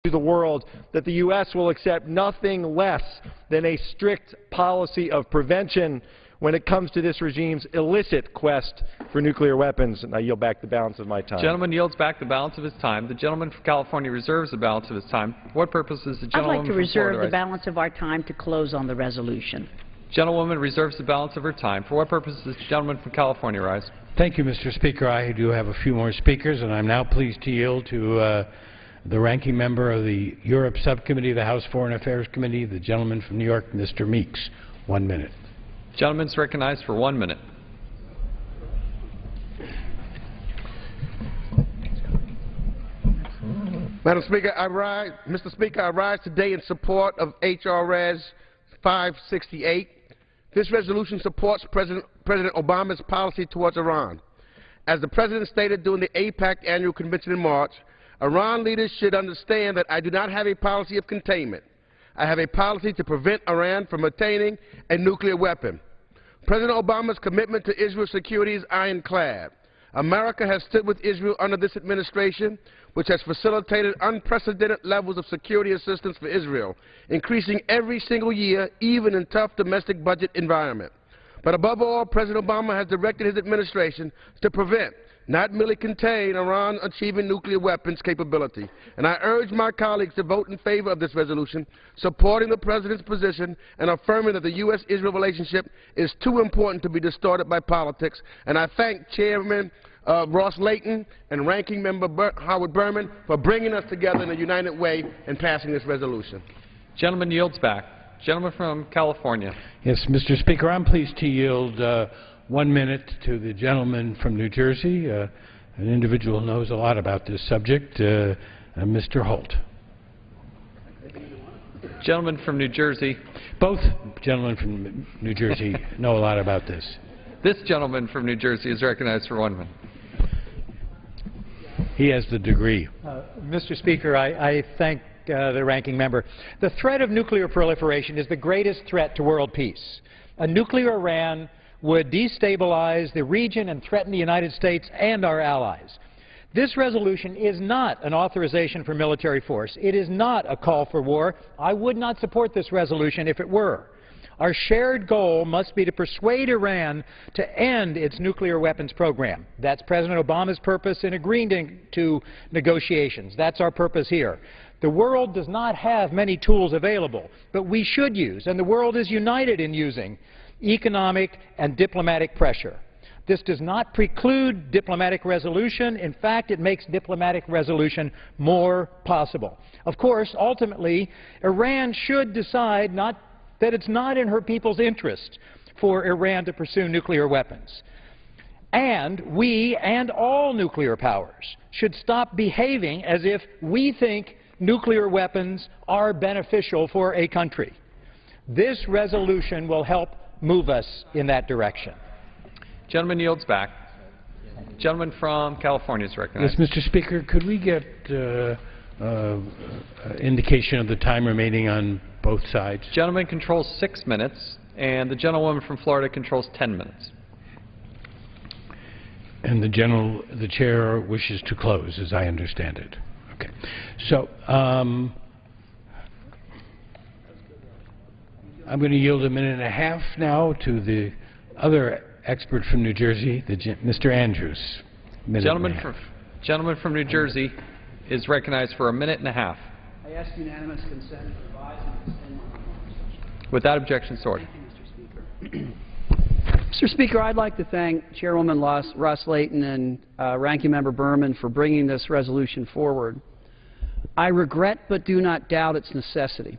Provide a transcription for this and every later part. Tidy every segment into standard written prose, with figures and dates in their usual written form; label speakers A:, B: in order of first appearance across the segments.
A: to the world that the U.S. will accept nothing less than a strict policy of prevention when it comes to this regime's illicit quest for nuclear weapons. And I yield back the balance of my time.
B: The gentleman yields back the balance of his time. The gentleman from California reserves the balance of his time. For what purpose is the gentleman from Florida?
C: I'd like to reserve the balance of our time to close on the resolution.
B: Gentlewoman reserves the balance of her time. For what purpose does the gentleman from California rise?
D: Thank you, Mr. Speaker. I do have a few more speakers, and I'm now pleased to yield to the ranking member of the Europe Subcommittee of the House Foreign Affairs Committee, the gentleman from New York, Mr. Meeks. 1 minute.
B: Gentleman's recognized for 1 minute.
E: Madam Speaker, Mr. Speaker, I rise today in support of H.Res. 568. This resolution supports President Obama's policy towards Iran. As the President stated during the AIPAC annual convention in March, Iran leaders should understand that I do not have a policy of containment. I have a policy to prevent Iran from attaining a nuclear weapon. President Obama's commitment to Israel's security is ironclad. America has stood with Israel under this administration, which has facilitated unprecedented levels of security assistance for Israel, increasing every single year, even in tough domestic budget environment. But above all, President Obama has directed his administration to prevent, not merely contain, Iran achieving nuclear weapons capability. And I urge my colleagues to vote in favor of this resolution, supporting the President's position and affirming that the U.S.-Israel relationship is too important to be distorted by politics. And I thank Chairman Ross Layton and Ranking Member Howard Berman for bringing us together in a united way and passing this resolution. Gentleman yields back. Gentleman from California.
D: Yes, Mr. Speaker, I'm pleased to yield 1 minute to the gentleman from New Jersey, an individual who knows a lot about this subject, Mr. Holt.
B: Gentleman from New Jersey.
D: Both gentlemen from New Jersey know a lot about this.
B: This gentleman from New Jersey is recognized for 1 minute.
D: He has the degree.
F: Mr. Speaker, I thank the ranking member. The threat of nuclear proliferation is the greatest threat to world peace. A nuclear Iran would destabilize the region and threaten the United States and our allies. This resolution is not an authorization for military force. It is not a call for war. I would not support this resolution if it were. Our shared goal must be to persuade Iran to end its nuclear weapons program. That's President Obama's purpose in agreeing to negotiations. That's our purpose here. The world does not have many tools available, but we should use, and the world is united in using, economic and diplomatic pressure. This does not preclude diplomatic resolution. In fact, it makes diplomatic resolution more possible. Of course, ultimately, Iran should decide that it's not in her people's interest for Iran to pursue nuclear weapons. And we and all nuclear powers should stop behaving as if we think nuclear weapons are beneficial for a country. This resolution will help move us in that direction.
B: Gentleman yields back. Gentleman from California is recognized.
D: Yes, Mr. Speaker, could we get indication of the time remaining on both sides?
B: Gentleman controls 6 minutes, and the gentlewoman from Florida controls 10 minutes.
D: And the chair wishes to close, as I understand it. Okay. So I'm going to yield 1.5 minutes now to the other expert from New Jersey, Mr. Andrews.
B: Gentleman from New Jersey is recognized for 1.5 minutes.
G: I ask unanimous consent to revise and extend my remarks.
B: Without objection, so ordered.
G: Thank you, Mr. Speaker. Mr. Speaker, I'd like to thank Chairwoman Ross Layton and Ranking Member Berman for bringing this resolution forward. I regret but do not doubt its necessity.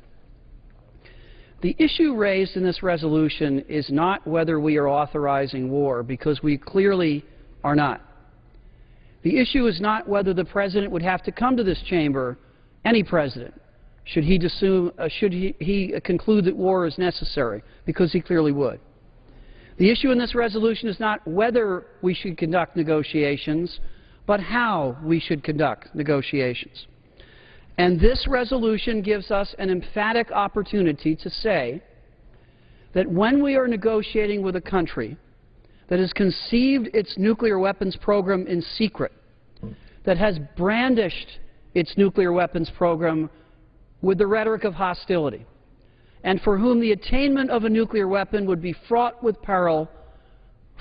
G: The issue raised in this resolution is not whether we are authorizing war, because we clearly are not. The issue is not whether the President would have to come to this chamber, any President, should he conclude that war is necessary, because he clearly would. The issue in this resolution is not whether we should conduct negotiations, but how we should conduct negotiations. And this resolution gives us an emphatic opportunity to say that when we are negotiating with a country that has conceived its nuclear weapons program in secret, that has brandished its nuclear weapons program with the rhetoric of hostility, and for whom the attainment of a nuclear weapon would be fraught with peril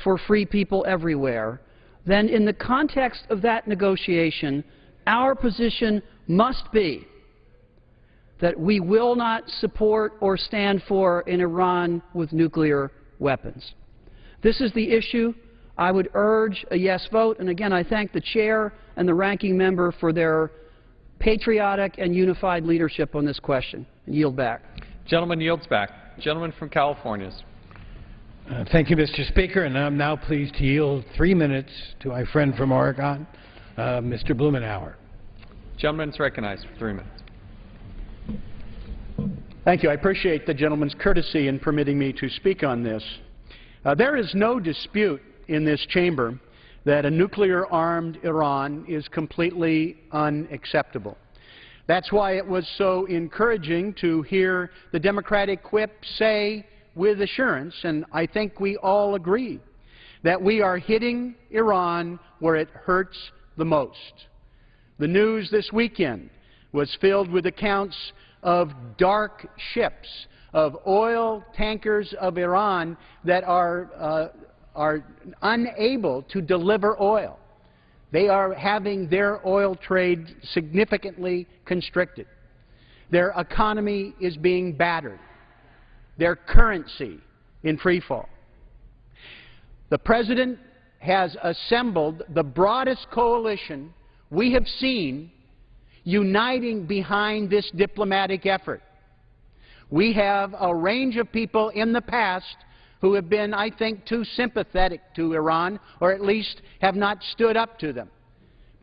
G: for free people everywhere, then in the context of that negotiation, our position must be that we will not support or stand for an Iran with nuclear weapons. This is the issue. I would urge a yes vote, and again, I thank the chair and the ranking member for their patriotic and unified leadership on this question. I yield back.
B: Gentleman yields back. Gentleman from California.
D: Thank you, Mr. Speaker, and I'm now pleased to yield 3 minutes to my friend from Oregon, Mr. Blumenauer.
B: Gentleman is recognized for 3 minutes.
H: Thank you. I appreciate the gentleman's courtesy in permitting me to speak on this. There is no dispute in this chamber that a nuclear-armed Iran is completely unacceptable. That's why it was so encouraging to hear the Democratic whip say with assurance, and I think we all agree, that we are hitting Iran where it hurts the most. The news this weekend was filled with accounts of dark ships, of oil tankers of Iran that are unable to deliver oil. They are having their oil trade significantly constricted. Their economy is being battered. Their currency in free fall. The President has assembled the broadest coalition we have seen uniting behind this diplomatic effort. We have a range of people in the past who have been, I think, too sympathetic to Iran, or at least have not stood up to them.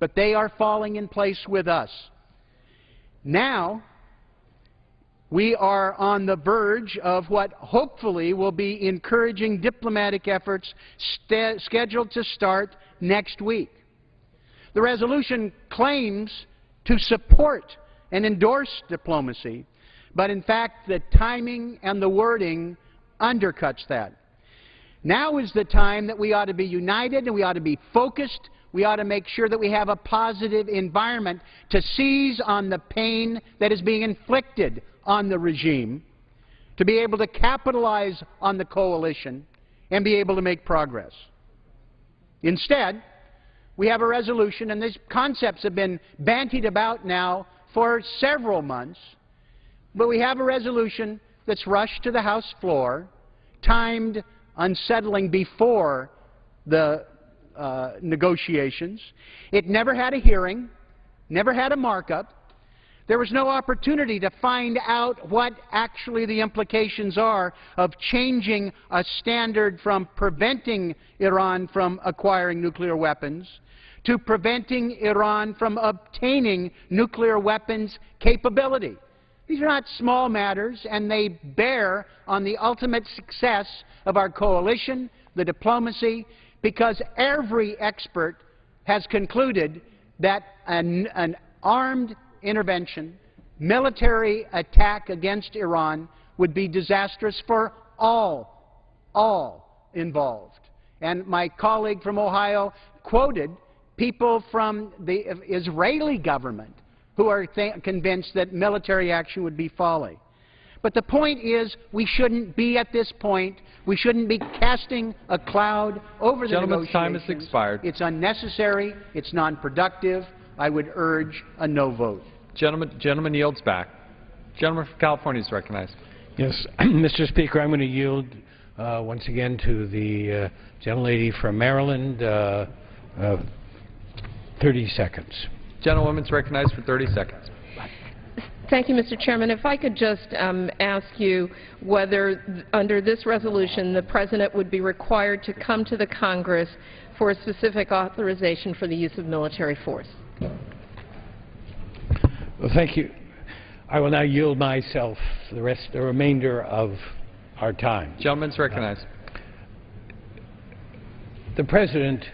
H: But they are falling in place with us. Now, we are on the verge of what hopefully will be encouraging diplomatic efforts scheduled to start next week. The resolution claims to support and endorse diplomacy, but in fact the timing and the wording undercuts that. Now is the time that we ought to be united and we ought to be focused. We ought to make sure that we have a positive environment to seize on the pain that is being inflicted on the regime, to be able to capitalize on the coalition and be able to make progress. Instead, we have a resolution, and these concepts have been bandied about now for several months, but we have a resolution that's rushed to the House floor, timed unsettling before the negotiations. It never had a hearing, never had a markup. There was no opportunity to find out what actually the implications are of changing a standard from preventing Iran from acquiring nuclear weapons to preventing Iran from obtaining nuclear weapons capability. These are not small matters, and they bear on the ultimate success of our coalition, the diplomacy, because every expert has concluded that an armed intervention, military attack against Iran would be disastrous for all involved. And my colleague from Ohio quoted people from the Israeli government who are convinced that military action would be folly. But the point is, we shouldn't be at this point. We shouldn't be casting a cloud over the negotiations.
B: Gentleman's time has expired.
H: It's unnecessary. It's non-productive. I would urge a no vote.
B: Gentleman yields back. Gentleman from California is recognized.
D: Yes, Mr. Speaker, I'm going to yield once again to the gentlelady from Maryland. 30 seconds.
B: Gentlewoman's recognized for 30 seconds.
I: Thank you, Mr. Chairman. If I could just ask you whether, under this resolution, the President would be required to come to the Congress for a specific authorization for the use of military force.
D: Well, thank you. I will now yield myself the remainder of our time.
B: Gentleman's recognized.
D: The President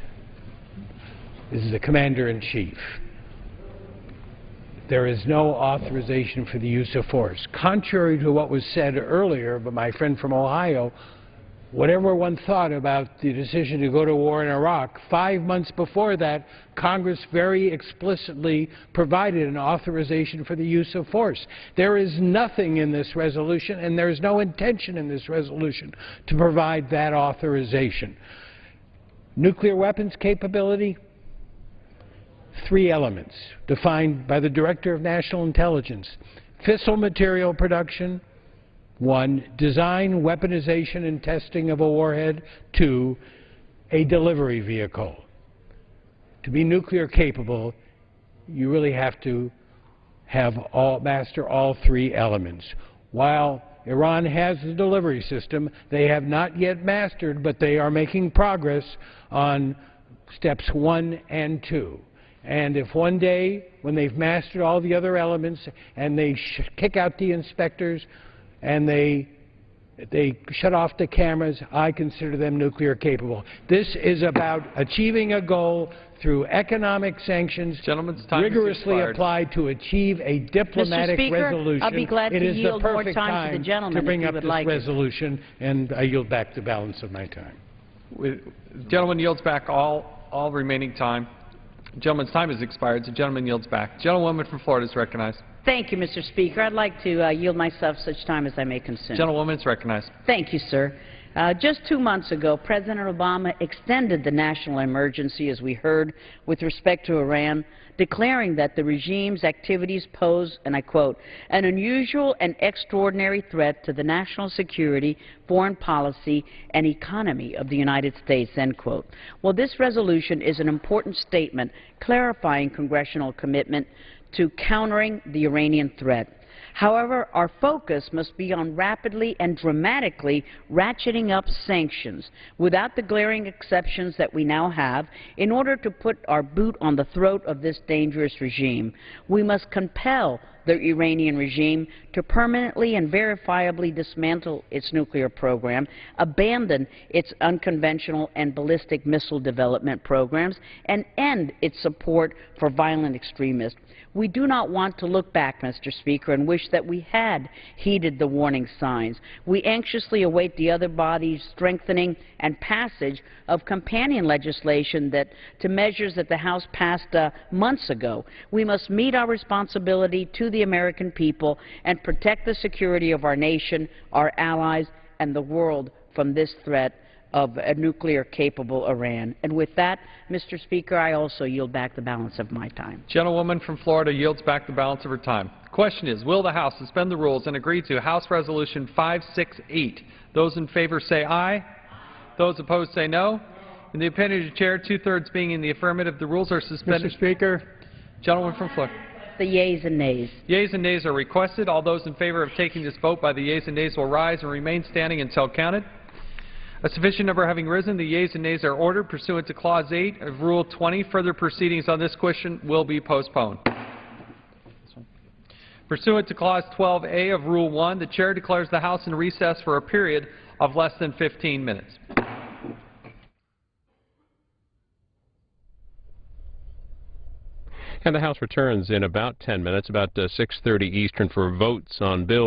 D: is the Commander-in-Chief. There is no authorization for the use of force. Contrary to what was said earlier by my friend from Ohio, whatever one thought about the decision to go to war in Iraq, 5 months before that, Congress very explicitly provided an authorization for the use of force. There is nothing in this resolution, and there is no intention in this resolution to provide that authorization. Nuclear weapons capability, 3 elements defined by the Director of National Intelligence. Fissile material production, 1, design, weaponization, and testing of a warhead. 2, a delivery vehicle. To be nuclear capable, you really have to master all 3 elements. While Iran has the delivery system, they have not yet mastered, but they are making progress on steps 1 and 2. And if one day, when they've mastered all the other elements, and they kick out the inspectors, and they shut off the cameras, I consider them nuclear capable. This is about achieving a goal through economic sanctions rigorously applied to achieve a diplomatic resolution.
C: I'll be glad to yield more time to the gentleman
D: to bring
C: if
D: up
C: you would
D: this
C: like
D: resolution, and I yield back the balance of my time.
B: The gentleman yields back all remaining time. The gentleman's time has expired. The gentleman yields back. The gentlewoman from Florida is recognized.
C: Thank you, Mr. Speaker. I'd like to yield myself such time as I may consume.
B: Gentlewoman is recognized.
C: Thank you, sir. Just 2 months ago, President Obama extended the national emergency, as we heard, with respect to Iran, declaring that the regime's activities pose, and I quote, an unusual and extraordinary threat to the national security, foreign policy, and economy of the United States, end quote. Well, this resolution is an important statement clarifying congressional commitment to countering the Iranian threat. However, our focus must be on rapidly and dramatically ratcheting up sanctions without the glaring exceptions that we now have in order to put our boot on the throat of this dangerous regime. We must compel the Iranian regime to permanently and verifiably dismantle its nuclear program, abandon its unconventional and ballistic missile development programs, and end its support for violent extremists. We do not want to look back, Mr. Speaker, and wish that we had heeded the warning signs. We anxiously await the other body's strengthening and passage of companion legislation to measures that the House passed months ago. We must meet our responsibility to the American people and protect the security of our nation, our allies, and the world from this threat of a nuclear-capable Iran. And with that, Mr. Speaker, I also yield back the balance of my time.
B: Gentlewoman from Florida yields back the balance of her time. The question is, will the House suspend the rules and agree to House Resolution 568? Those in favor say aye. Those opposed say no. In the opinion of the Chair, 2/3 being in the affirmative, the rules are suspended.
H: Mr. Speaker.
B: Gentleman from Florida.
C: The yeas and nays.
B: Yeas and nays are requested. All those in favor of taking this vote by the yeas and nays will rise and remain standing until counted. A sufficient number having risen, the yeas and nays are ordered. Pursuant to Clause 8 of Rule 20, further proceedings on this question will be postponed. Pursuant to Clause 12A of Rule 1, the Chair declares the House in recess for a period of less than 15 minutes.
J: And the House returns in about 10 minutes, about 6:30 Eastern, for votes on bills.